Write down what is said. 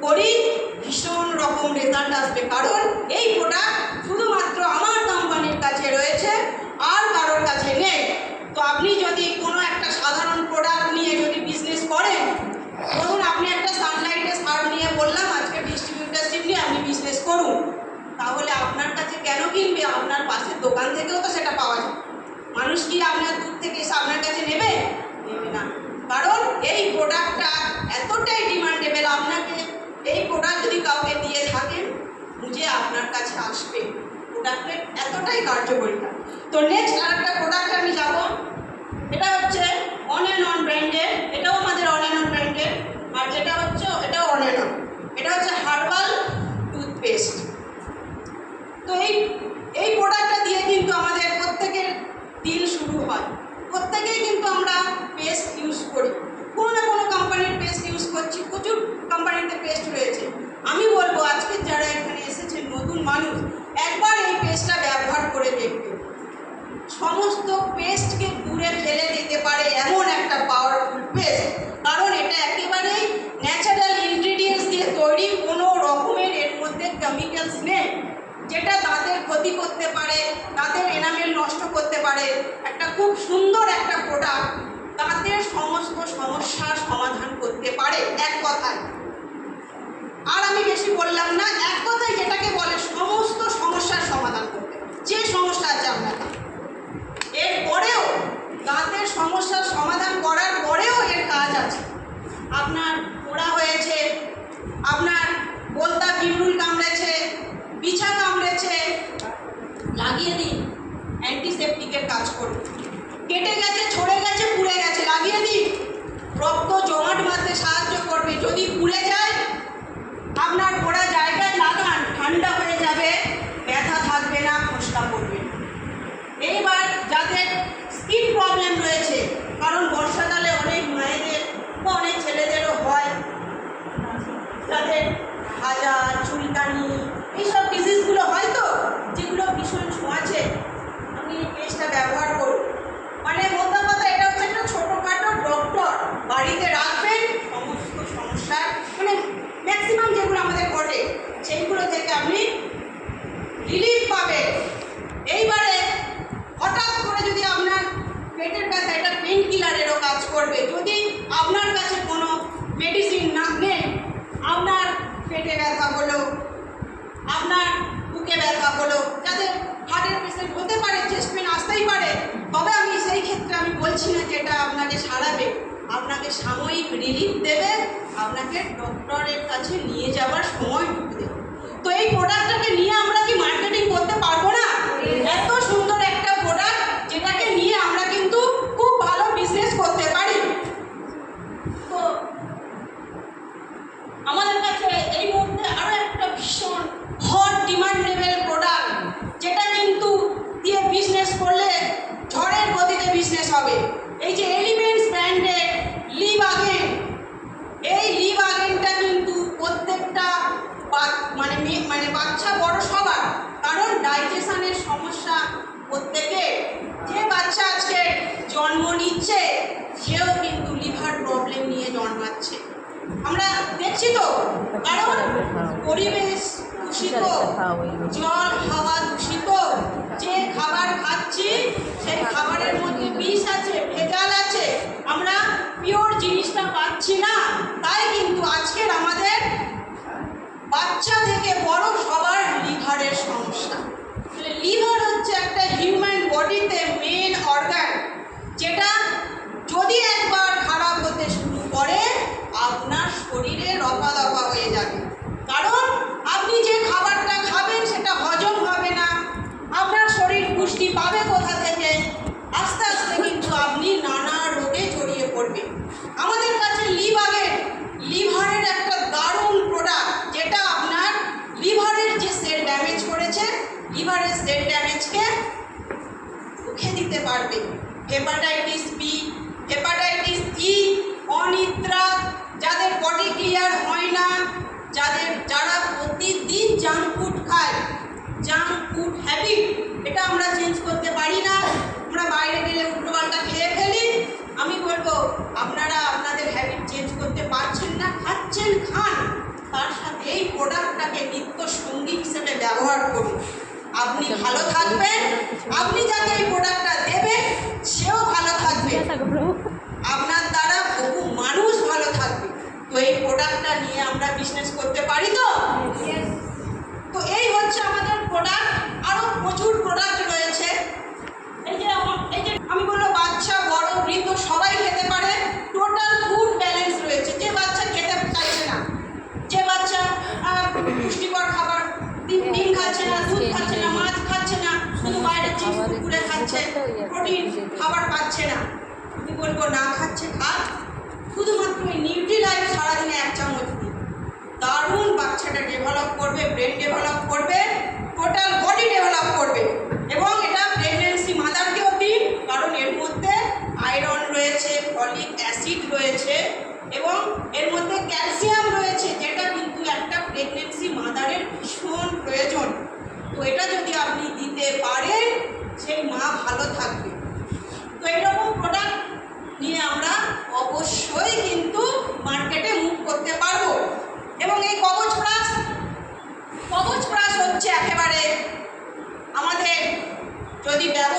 করি ভীষণ রকম রেজাল্ট আসবে, কারণ এই প্রোডাক্ট শুধুমাত্র আমার কোম্পানির কাছে রয়েছে, আর কারোর কাছে নেই। তো আপনি যদি কোনো একটা সাধারণ প্রোডাক্ট নিয়ে যদি বিজনেস করেন, ধরুন আপনি একটা সানলাইটের সার নিয়ে বললাম আজকে ডিস্ট্রিবিউটারশিপ নিয়ে আপনি বিজনেস করুন, তাহলে আপনার কাছে কেন কিনবে? আপনার পাশের দোকান থেকেও তো সেটা পাওয়া যায়। মানুষ কি আপনার দূর থেকে এসে আপনার কাছে নেবে? নেবে না, কারণ এই প্রোডাক্টটা এতটাই ডিমান্ডেবল। আপনাকে এই প্রোডাক্ট যদি কাউকে দিয়ে থাকেন, বুঝে আপনার কাছে আসবে, প্রোডাক্টের এতটাই কার্যকরিতা। তো নেক্সট আরেকটা প্রোডাক্ট আমি যাব, এটা হচ্ছে অন অ্যান্ড অন ব্র্যান্ডের, এটাও আমাদের অন অ্যান্ড অন ব্র্যান্ডের, আর যেটা হচ্ছে এটাও অন অ্যান্ড অন, এটা হচ্ছে হার্বাল টুথপেস্ট। তো এই প্রোডাক্টটা দিয়ে কিন্তু আমাদের প্রত্যেকের দিন শুরু হয়, প্রত্যেকেই কিন্তু আমরা পেস্ট ইউজ করি, কোনো না কোনো কোম্পানির পেস্ট ইউজ করছি, প্রচুর কোম্পানিতে পেস্ট রয়েছে। আমি বলবো আজকে যারা এখানে এসেছেন নতুন মানুষ, একবার এই পেস্টটা ব্যবহার করে দেখবে, সমস্ত পেস্টকে দূরে ফেলে দিতে পারে এমন একটা পাওয়ারফুল পেস্ট, কারণ এটা একেবারেই ন্যাচারাল ইনগ্রিডিয়েন্টস দিয়ে তৈরি, কোনো রকমের এর মধ্যে কেমিক্যালস নেই যেটা দাঁতের ক্ষতি করতে পারে, দাঁতের এনামেল নষ্ট করতে পারে। একটা খুব সুন্দর একটা প্রোডাক্ট, দাঁতের সমস্ত সমস্যার সমাধান করতে পারে এক কথায়। আর আমি বেশি বললাম না, এক কথায় যেটাকে বলে সমস্ত সমস্যার সমাধান করতে, যে সমস্যা আছে আপনার এরপরেও দাঁতের সমস্যার সমাধান করার পরেও এর কাজ আছে। আপনার পোড়া হয়েছে, আপনার বলতা বিমরুল কামড়েছে, বিছা কামড়েছে, লাগিয়ে দিন, অ্যান্টিসেপটিকের কাজ করবে। কেটে গেছে, ছড়ে গেছে, পুড়ে গেছে, লাগিয়ে দিন, রক্ত জমাট বাঁধতে সাহায্য করবে। যদি পুড়ে যায়, আপনার পোড়া জায়গায় লাগান, ঠান্ডা হয়ে যাবে, ব্যথা থাকবে না, ফোসকা পড়বে না। এইবার যাদের স্কিন প্রবলেম রয়েছে, কারণ বর্ষাকালে অনেক মায়েদের বা অনেক ছেলেদেরও হয়, যাদের হাজা, চুলকানি, এইসব ডিজিজগুলো হয়, তো যেগুলো ভীষণ ছোঁয়াছে, আপনি এই পেস্টটা ব্যবহার করুন। মানে মোদ্দা কথা, এটা হচ্ছে একটা ছোটোখাটো ডক্টর, বাড়িতে রাখবেন, সমস্ত সমস্যার মানে ম্যাক্সিমাম যেগুলো আমাদের ঘটে সেইগুলো থেকে আপনি রিলিফ পাবেন। এইবারে হঠাৎ করে যদি আপনার পেটের ব্যথা, এটা পেন কিলারেরও কাজ করবে। যদি আপনার কাছে কোনো মেডিসিন না নেই, আপনার পেটে ব্যথা হলো, আপনার বুকে ব্যথা হলো, যাদের হার্টের পেশেন্ট হতে পারে, চেস্ট পেন আসতেই পারে, তবে আমি সেই ক্ষেত্রে আমি বলছি না যে এটা আপনাকে সারাবে, আপনাকে সাময়িক রিলিফ দেবে, আপনাকে ডক্টরের কাছে নিয়ে যাওয়ার সময়টুকু দেবে। তো এই প্রোডাক্টটাকে নিয়ে আমরা কি মার্কেটিং করতে পারবো না? এত সুন্দর একটা প্রোডাক্ট, যেটাকে নিয়ে আমরা কিন্তু খুব ভালো বিজনেস করতে পারি। তো আমাদের কাছে এই মুহূর্তে আরো একটা ভীষণ হট ডিমান্ডেবল প্রোডাক্ট, যেটা কিন্তু দিয়ে বিজনেস করলে ঝড়ের গতিতে বিজনেস হবে। এই যে এলিমেন্টস ব্র্যান্ডের লিভাগেন, এই লিভাগেনটা কিন্তু প্রত্যেকটা মানে বাচ্চা বড় সবার, কারণ ডাইজেশনের সমস্যা প্রত্যেকে, যে বাচ্চা আজকে জন্ম নিচ্ছে সেও কিন্তু লিভার প্রবলেম নিয়ে জন্মাচ্ছে, আমরা দেখছি তো। কারণ পরিবেশ দূষিত, জল হাওয়া দূষিত, যে খাবার খাচ্ছি সেই খাবারের মধ্যে বিষ আছে, ভেজাল আছে, আমরা পিওর জিনিসটা পাচ্ছি না। তাই কিন্তু আজকের আমাদের বাচ্চা থেকে বড় সবার লিভারের সমস্যা। লিভার হচ্ছে একটা হিউম্যান বডিতে মেন অর্গান, যেটা যদি একবার খারাপ হতে শুরু করে আপনার শরীরে রপা দপা হয়ে যাবে। কারণ আপনি যে খাবারটা খাবেন সেটা হজম হবে না, আপনার শরীর পুষ্টি পাবে কোথা থেকে? আস্তে আস্তে কিন্তু আপনি নানা রোগে জড়িয়ে পড়বেন। আমাদের কাছে লিভারের একটা দারুণ প্রোডাক্ট, যেটা আপনার লিভারের যে সেল ড্যামেজ করেছে, লিভারের সেল ড্যামেজকে রুখে দিতে পারবে। হেপাটাইটিস বি, হেপাটাইটিস ই, অনিদ্রা, যাদের বডি ক্লিয়ার হয় না, যারা প্রতিদিন জাঙ্ক ফুড খায়, জাঙ্ক ফুড হ্যাবিট, এটা আমরা চেঞ্জ করতে পারি না, আমরা বাইরে গেলে উল্টোপাল্টা খেয়ে ফেলি। আমি বলবো আপনারা আপনাদের হ্যাবিট চেঞ্জ করতে পারছেন না, খাচ্ছেন, খান, তার সাথে এই প্রোডাক্টটাকে নিত্য সঙ্গী হিসেবে ব্যবহার করুন। আপনি ভালো থাকবেন, আপনি যাকে এই প্রোডাক্টটা দেবেন সেও ভালো থাকবে, আপনার দ্বারা বহু মানুষ ভালো থাকবে। তো এই প্রোডাক্টটা নিয়ে আমরা বিজনেস করতে পারি তো? তো এই হচ্ছে আমাদের প্রোডাক্ট। আরও প্রচুর প্রোডাক্ট রয়েছে। এই যে আমি বললো বাচ্চা বড় বৃদ্ধ সবাই খেতে পারে, টোটাল ফুড ব্যালেন্স রয়েছে। যে বাচ্চা খেতে চাইছে না, যে বাচ্চা পুষ্টিকর খাবার ডিম খাচ্ছে না, দুধ খাচ্ছে না, মাছ খাচ্ছে না, শুধু বাইরে চিপস কুকুরে খাচ্ছে, প্রোটিন খাবার পাচ্ছে না, আমি বলবো না খাচ্ছে খাক, শুধুমাত্র এই নিউট্রিলাইফ সারাদিনে 1 চামচ দিন, দারুণ বাচ্চাটা ডেভেলপ করবে, ব্রেন ডেভেলপ করবে, টোটাল বডি ডেভেলপ করবে। এবং এটা প্রেগনেন্সি মাদারকেও দিন, কারণ এর মধ্যে আয়রন রয়েছে, ফলিক অ্যাসিড রয়েছে এবং এর মধ্যে ক্যালসিয়াম রয়েছে, যেটা কিন্তু একটা প্রেগনেন্সি মাদারের ভীষণ প্রয়োজন। তো এটা যদি আপনি দিতে পারেন সেই মা ভালো থাকবে। তো এরকম প্রোডাক্ট নিয়ে আমরা অবশ্যই কিন্তু মার্কেটে মুভ করতে পারবো। এবং এই কবচ প্লাস হচ্ছে একেবারে আমাদের যদি ব্যবহার